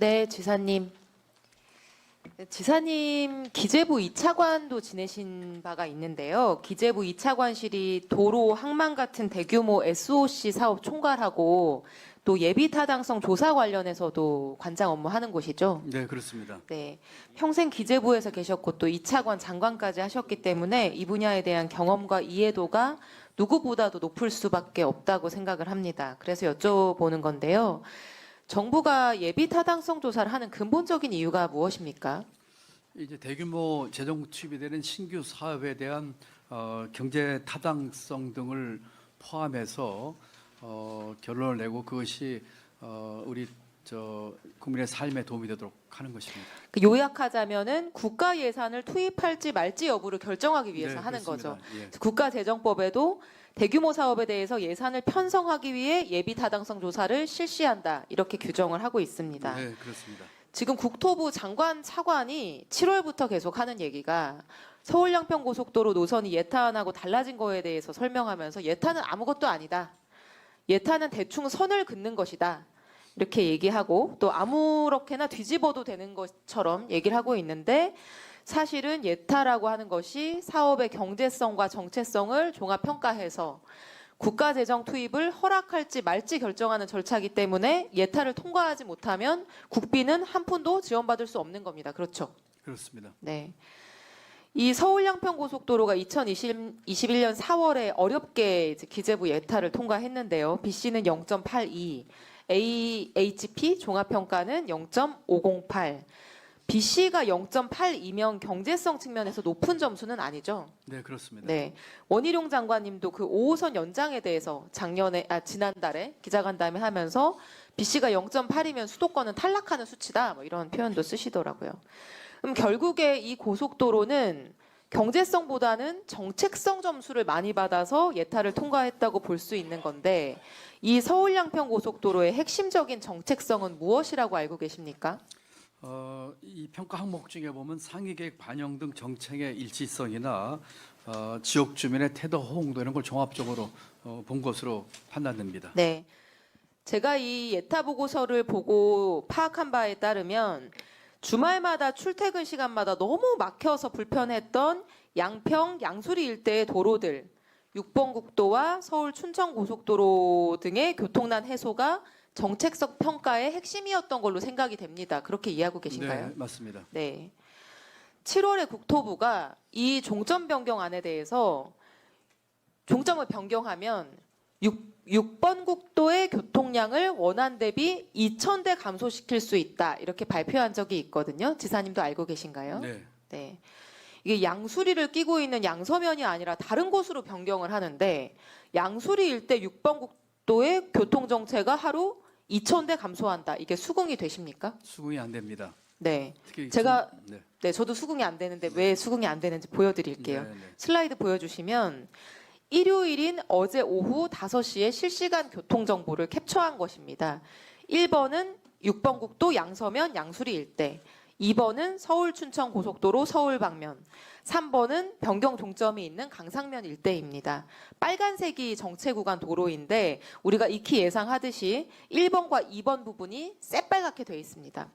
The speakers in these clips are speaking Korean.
네, 지사님. 지사님 기재부 2차관도 지내신 바가 있는데요. 기재부 2차관실이 도로, 항만 같은 대규모 SOC 사업 총괄하고 또 예비 타당성 조사 관련해서도 관장 업무하는 곳이죠. 네, 그렇습니다. 네, 평생 기재부에서 계셨고 또 2차관 장관까지 하셨기 때문에 이 분야에 대한 경험과 이해도가 누구보다도 높을 수밖에 없다고 생각을 합니다. 그래서 여쭤보는 건데요. 정부가 예비 타당성 조사를 하는 근본적인 이유가 무엇입니까? 이제 대규모 재정 투입이 되는 신규 사업에 대한 경제 타당성 등을 포함해서 결론을 내고 그것이 우리 국민의 삶에 도움이 되도록 하는 것입니다. 요약하자면은 국가 예산을 투입할지 말지 여부를 결정하기 위해서 네, 하는 그렇습니다. 거죠. 예. 국가재정법에도 대규모 사업에 대해서 예산을 편성하기 위해 예비 타당성 조사를 실시한다 이렇게 규정을 하고 있습니다. 네, 그렇습니다. 지금 국토부 장관 차관이 7월부터 계속 하는 얘기가 서울 양평 고속도로 노선이 예탄하고 달라진 거에 대해서 설명하면서 예탄은 아무것도 아니다. 예탄은 대충 선을 긋는 것이다. 이렇게 얘기하고 또 아무렇게나 뒤집어도 되는 것처럼 얘기를 하고 있는데 사실은 예타라고 하는 것이 사업의 경제성과 정체성을 종합평가해서 국가재정 투입을 허락할지 말지 결정하는 절차이기 때문에 예타를 통과하지 못하면 국비는 한 푼도 지원받을 수 없는 겁니다. 그렇죠? 그렇습니다. 네. 이 서울 양평 고속도로가 2021년 4월에 어렵게 이제 기재부 예타를 통과했는데요. BC는 0.82, AHP 종합평가는 0.508. BC가 0.82면 경제성 측면에서 높은 점수는 아니죠. 네, 그렇습니다. 네, 원희룡 장관님도 그 5호선 연장에 대해서 지난달에 기자간담회 하면서 BC가 0.8이면 수도권은 탈락하는 수치다 뭐 이런 표현도 쓰시더라고요. 그럼 결국에 이 고속도로는 경제성보다는 정책성 점수를 많이 받아서 예타를 통과했다고 볼 수 있는 건데 이 서울 양평 고속도로의 핵심적인 정책성은 무엇이라고 알고 계십니까? 이 평가 항목 중에 보면 상위 계획 반영 등 정책의 일치성이나 지역 주민의 태도 호응도 이런 걸 종합적으로 본 것으로 판단됩니다. 네, 제가 이 예타 보고서를 보고 파악한 바에 따르면 주말마다 출퇴근 시간마다 너무 막혀서 불편했던 양평, 양수리 일대의 도로들, 6번 국도와 서울 춘천 고속도로 등의 교통난 해소가 정책적 평가의 핵심이었던 걸로 생각이 됩니다. 그렇게 이해하고 계신가요? 네, 맞습니다. 네. 7월에 국토부가 이 종점 변경안에 대해서 종점을 변경하면 6번 국도의 교통량을 원안 대비 2,000대 감소시킬 수 있다. 이렇게 발표한 적이 있거든요. 지사님도 알고 계신가요? 네. 네. 이게 양수리를 끼고 있는 양서면이 아니라 다른 곳으로 변경을 하는데 양수리 일대 6번 국도의 교통정체가 하루 2,000대 감소한다. 이게 수긍이 되십니까? 수긍이 안 됩니다. 네. 특히 제가 네. 네, 저도 수긍이 안 되는데 왜 수긍이 안 되는지 보여드릴게요. 네, 네. 슬라이드 보여주시면 일요일인 어제 오후 5시에 실시간 교통정보를 캡처한 것입니다. 1번은 6번 국도 양서면 양수리 일대, 2번은 서울 춘천 고속도로 서울 방면, 3번은 변경 종점이 있는 강상면 일대입니다. 빨간색이 정체 구간 도로인데 우리가 익히 예상하듯이 1번과 2번 부분이 새빨갛게 되어 있습니다.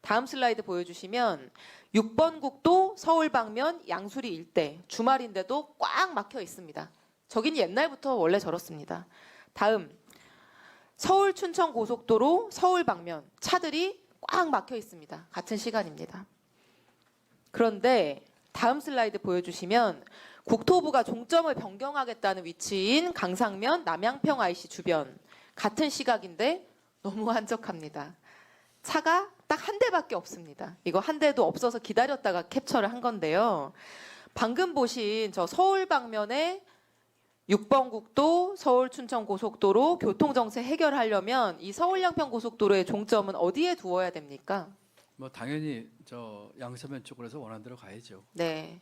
다음 슬라이드 보여주시면 6번 국도 서울 방면 양수리 일대 주말인데도 꽉 막혀 있습니다. 저긴 옛날부터 원래 저렇습니다. 다음 서울 춘천 고속도로 서울 방면 차들이 꽉 막혀 있습니다. 같은 시간입니다. 그런데 다음 슬라이드 보여주시면 국토부가 종점을 변경하겠다는 위치인 강상면 남양평 IC 주변 같은 시각인데 너무 한적합니다. 차가 딱 한 대밖에 없습니다. 이거 한 대도 없어서 기다렸다가 캡처를 한 건데요. 방금 보신 저 서울 방면의 6번 국도 서울 춘천 고속도로 교통정체 해결하려면 이 서울 양평 고속도로의 종점은 어디에 두어야 됩니까? 뭐 당연히 양서면 쪽으로 해서 원하는 대로 가야죠. 네.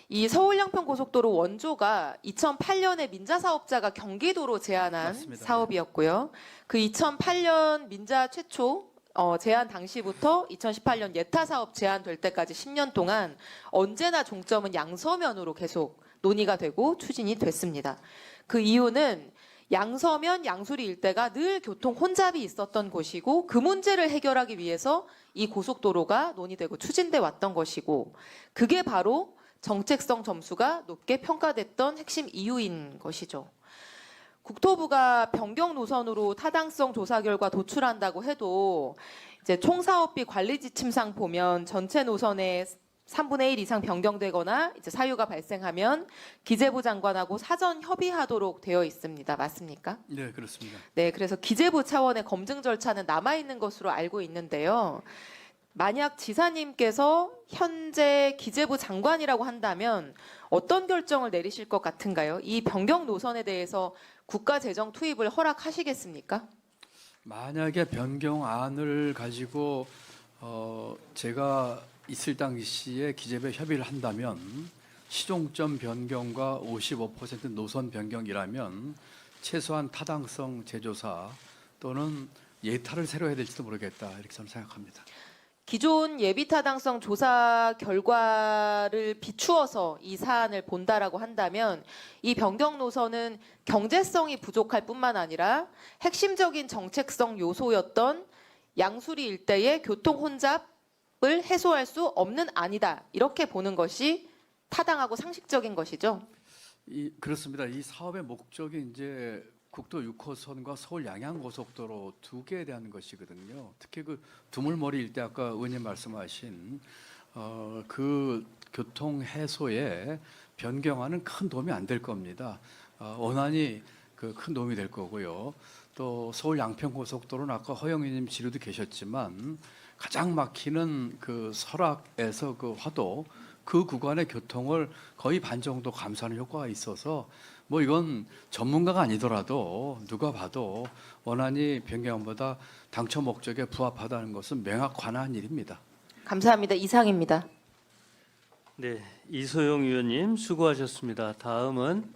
이 서울 양평 고속도로 원조가 2008년에 민자 사업자가 경기도로 제안한 맞습니다. 사업이었고요. 그 2008년 민자 최초 제안 당시부터 2018년 예타 사업 제안될 때까지 10년 동안 언제나 종점은 양서면으로 계속 논의가 되고 추진이 됐습니다. 그 이유는 양서면 양수리 일대가 늘 교통 혼잡이 있었던 곳이고 그 문제를 해결하기 위해서 이 고속도로가 논의되고 추진돼 왔던 것이고 그게 바로 정책성 점수가 높게 평가됐던 핵심 이유인 것이죠. 국토부가 변경 노선으로 타당성 조사 결과 도출한다고 해도 이제 총사업비 관리 지침상 보면 전체 노선의 3분의 1 이상 변경되거나 이제 사유가 발생하면 기재부 장관하고 사전 협의하도록 되어 있습니다. 맞습니까? 네, 그렇습니다. 네, 그래서 기재부 차원의 검증 절차는 남아 있는 것으로 알고 있는데요. 만약 지사님께서 현재 기재부 장관이라고 한다면 어떤 결정을 내리실 것 같은가요? 이 변경 노선에 대해서 국가 재정 투입을 허락하시겠습니까? 만약에 변경안을 가지고 제가 있을 당시에 기재부에 협의를 한다면 시종점 변경과 55% 노선 변경이라면 최소한 타당성 재조사 또는 예타를 새로 해야 될지도 모르겠다 이렇게 저는 생각합니다. 기존 예비 타당성 조사 결과를 비추어서 이 사안을 본다라고 한다면 이 변경 노선은 경제성이 부족할 뿐만 아니라 핵심적인 정책성 요소였던 양수리 일대의 교통 혼잡을 해소할 수 없는 안이다. 이렇게 보는 것이 타당하고 상식적인 것이죠. 그렇습니다. 이 사업의 목적이 이제 국도 6호선과 서울 양양고속도로 두 개에 대한 것이거든요. 특히 그 두물머리 일대 아까 의원님 말씀하신 그 교통 해소에 변경안은 큰 도움이 안 될 겁니다. 원안이 그 큰 도움이 될 거고요. 또 서울 양평고속도로는 아까 허영 의원님 지로도 계셨지만 가장 막히는 그 설악에서 그 화도 그 구간의 교통을 거의 반 정도 감소하는 효과가 있어서 뭐 이건 전문가가 아니더라도 누가 봐도 원안이 변경안보다 당초 목적에 부합하다는 것은 명확한 일입니다. 감사합니다. 이상입니다. 네, 이소영 의원님 수고하셨습니다. 다음은